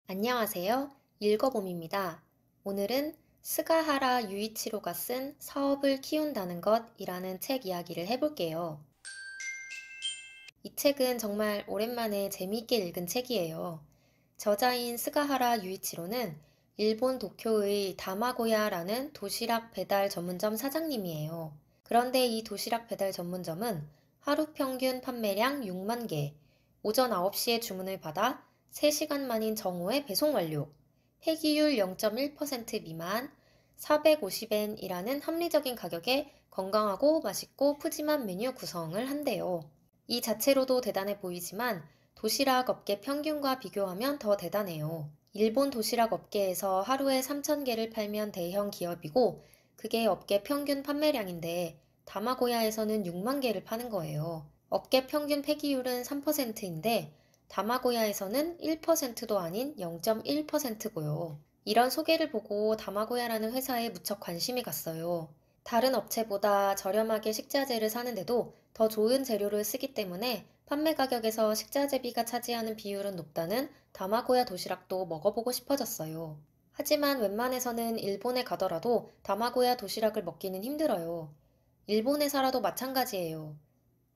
안녕하세요. 읽어봄입니다. 오늘은 스가하라 유이치로가 쓴 사업을 키운다는 것이라는 책 이야기를 해볼게요. 이 책은 정말 오랜만에 재미있게 읽은 책이에요. 저자인 스가하라 유이치로는 일본 도쿄의 다마고야라는 도시락 배달 전문점 사장님이에요. 그런데 이 도시락 배달 전문점은 하루 평균 판매량 6만 개, 오전 9시에 주문을 받아 3시간 만인 정오에 배송 완료, 폐기율 0.1% 미만, 450엔이라는 합리적인 가격에 건강하고 맛있고 푸짐한 메뉴 구성을 한대요. 이 자체로도 대단해 보이지만 도시락 업계 평균과 비교하면 더 대단해요. 일본 도시락 업계에서 하루에 3,000개를 팔면 대형 기업이고 그게 업계 평균 판매량인데 다마고야에서는 6만 개를 파는 거예요. 업계 평균 폐기율은 3%인데 다마고야에서는 1%도 아닌 0.1%고요. 이런 소개를 보고 다마고야라는 회사에 무척 관심이 갔어요. 다른 업체보다 저렴하게 식자재를 사는데도 더 좋은 재료를 쓰기 때문에 판매 가격에서 식자재비가 차지하는 비율은 높다는 다마고야 도시락도 먹어보고 싶어졌어요. 하지만 웬만해서는 일본에 가더라도 다마고야 도시락을 먹기는 힘들어요. 일본에 살아도 마찬가지예요.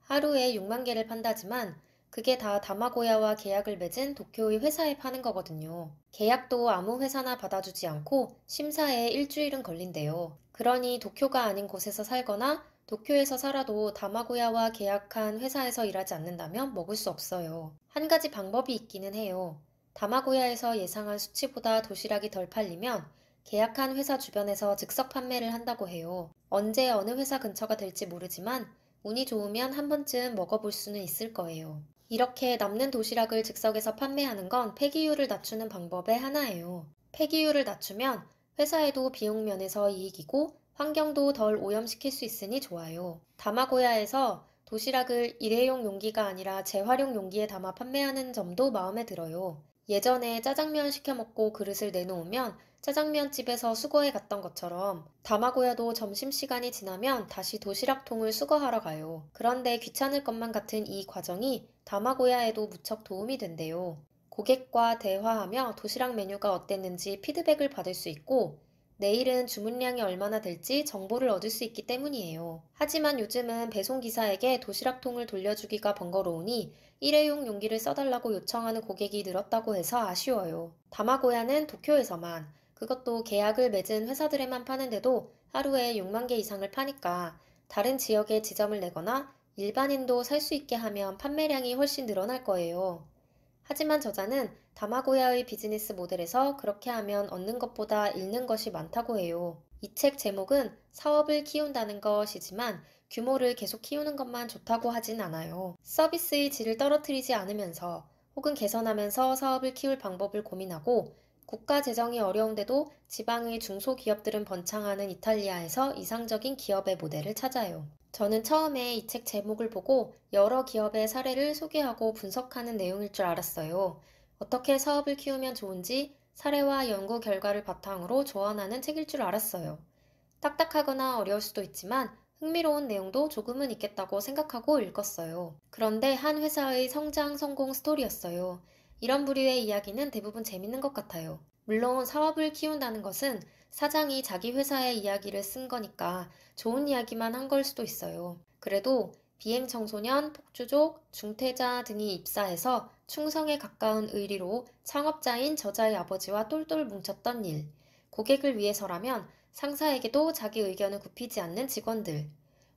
하루에 6만 개를 판다지만 그게 다 다마고야와 계약을 맺은 도쿄의 회사에 파는 거거든요. 계약도 아무 회사나 받아주지 않고 심사에 일주일은 걸린대요. 그러니 도쿄가 아닌 곳에서 살거나 도쿄에서 살아도 다마고야와 계약한 회사에서 일하지 않는다면 먹을 수 없어요. 한 가지 방법이 있기는 해요. 다마고야에서 예상한 수치보다 도시락이 덜 팔리면 계약한 회사 주변에서 즉석 판매를 한다고 해요. 언제 어느 회사 근처가 될지 모르지만 운이 좋으면 한 번쯤 먹어볼 수는 있을 거예요. 이렇게 남는 도시락을 즉석에서 판매하는 건 폐기율을 낮추는 방법의 하나예요. 폐기율을 낮추면 회사에도 비용 면에서 이익이고 환경도 덜 오염시킬 수 있으니 좋아요. 다마고야에서 도시락을 일회용 용기가 아니라 재활용 용기에 담아 판매하는 점도 마음에 들어요. 예전에 짜장면 시켜 먹고 그릇을 내놓으면 짜장면 집에서 수거해 갔던 것처럼 다마고야도 점심시간이 지나면 다시 도시락통을 수거하러 가요. 그런데 귀찮을 것만 같은 이 과정이 다마고야에도 무척 도움이 된대요. 고객과 대화하며 도시락 메뉴가 어땠는지 피드백을 받을 수 있고 내일은 주문량이 얼마나 될지 정보를 얻을 수 있기 때문이에요. 하지만 요즘은 배송기사에게 도시락통을 돌려주기가 번거로우니 일회용 용기를 써달라고 요청하는 고객이 늘었다고 해서 아쉬워요. 다마고야는 도쿄에서만, 그것도 계약을 맺은 회사들에만 파는데도 하루에 6만 개 이상을 파니까 다른 지역에 지점을 내거나 일반인도 살 수 있게 하면 판매량이 훨씬 늘어날 거예요. 하지만 저자는 다마고야의 비즈니스 모델에서 그렇게 하면 얻는 것보다 잃는 것이 많다고 해요. 이 책 제목은 사업을 키운다는 것이지만 규모를 계속 키우는 것만 좋다고 하진 않아요. 서비스의 질을 떨어뜨리지 않으면서 혹은 개선하면서 사업을 키울 방법을 고민하고 국가 재정이 어려운데도 지방의 중소기업들은 번창하는 이탈리아에서 이상적인 기업의 모델을 찾아요. 저는 처음에 이 책 제목을 보고 여러 기업의 사례를 소개하고 분석하는 내용일 줄 알았어요. 어떻게 사업을 키우면 좋은지 사례와 연구 결과를 바탕으로 조언하는 책일 줄 알았어요. 딱딱하거나 어려울 수도 있지만 흥미로운 내용도 조금은 있겠다고 생각하고 읽었어요. 그런데 한 회사의 성장 성공 스토리였어요. 이런 부류의 이야기는 대부분 재밌는 것 같아요. 물론 사업을 키운다는 것은 사장이 자기 회사의 이야기를 쓴 거니까 좋은 이야기만 한 걸 수도 있어요. 그래도 비행청소년, 폭주족, 중퇴자 등이 입사해서 충성에 가까운 의리로 창업자인 저자의 아버지와 똘똘 뭉쳤던 일, 고객을 위해서라면 상사에게도 자기 의견을 굽히지 않는 직원들,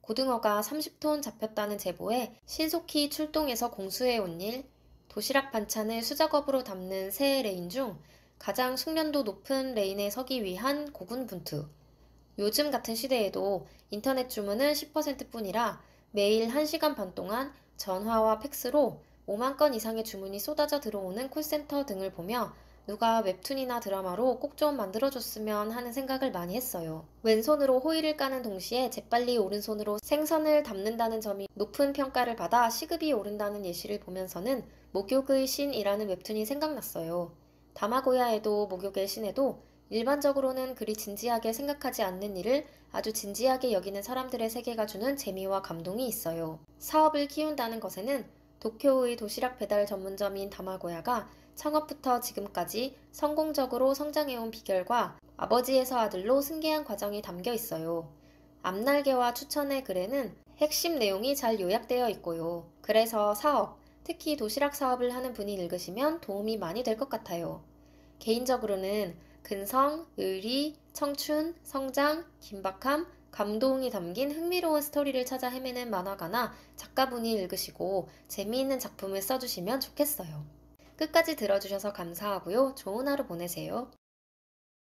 고등어가 30톤 잡혔다는 제보에 신속히 출동해서 공수해 온 일, 도시락 반찬을 수작업으로 담는 새 레인 중 가장 숙련도 높은 레인에 서기 위한 고군분투. 요즘 같은 시대에도 인터넷 주문은 10%뿐이라 매일 1시간 반 동안 전화와 팩스로 5만 건 이상의 주문이 쏟아져 들어오는 콜센터 등을 보며 누가 웹툰이나 드라마로 꼭 좀 만들어줬으면 하는 생각을 많이 했어요. 왼손으로 호일을 까는 동시에 재빨리 오른손으로 생선을 담는다는 점이 높은 평가를 받아 시급이 오른다는 예시를 보면서는 목욕의 신이라는 웹툰이 생각났어요. 다마고야에도 목욕의 신에도 일반적으로는 그리 진지하게 생각하지 않는 일을 아주 진지하게 여기는 사람들의 세계가 주는 재미와 감동이 있어요. 사업을 키운다는 것에는 도쿄의 도시락 배달 전문점인 다마고야가 창업부터 지금까지 성공적으로 성장해온 비결과 아버지에서 아들로 승계한 과정이 담겨 있어요. 앞날개와 추천의 글에는 핵심 내용이 잘 요약되어 있고요. 그래서 사업, 특히 도시락 사업을 하는 분이 읽으시면 도움이 많이 될 것 같아요. 개인적으로는 근성, 의리, 청춘, 성장, 긴박함, 감동이 담긴 흥미로운 스토리를 찾아 헤매는 만화가나 작가분이 읽으시고 재미있는 작품을 써주시면 좋겠어요. 끝까지 들어주셔서 감사하고요. 좋은 하루 보내세요.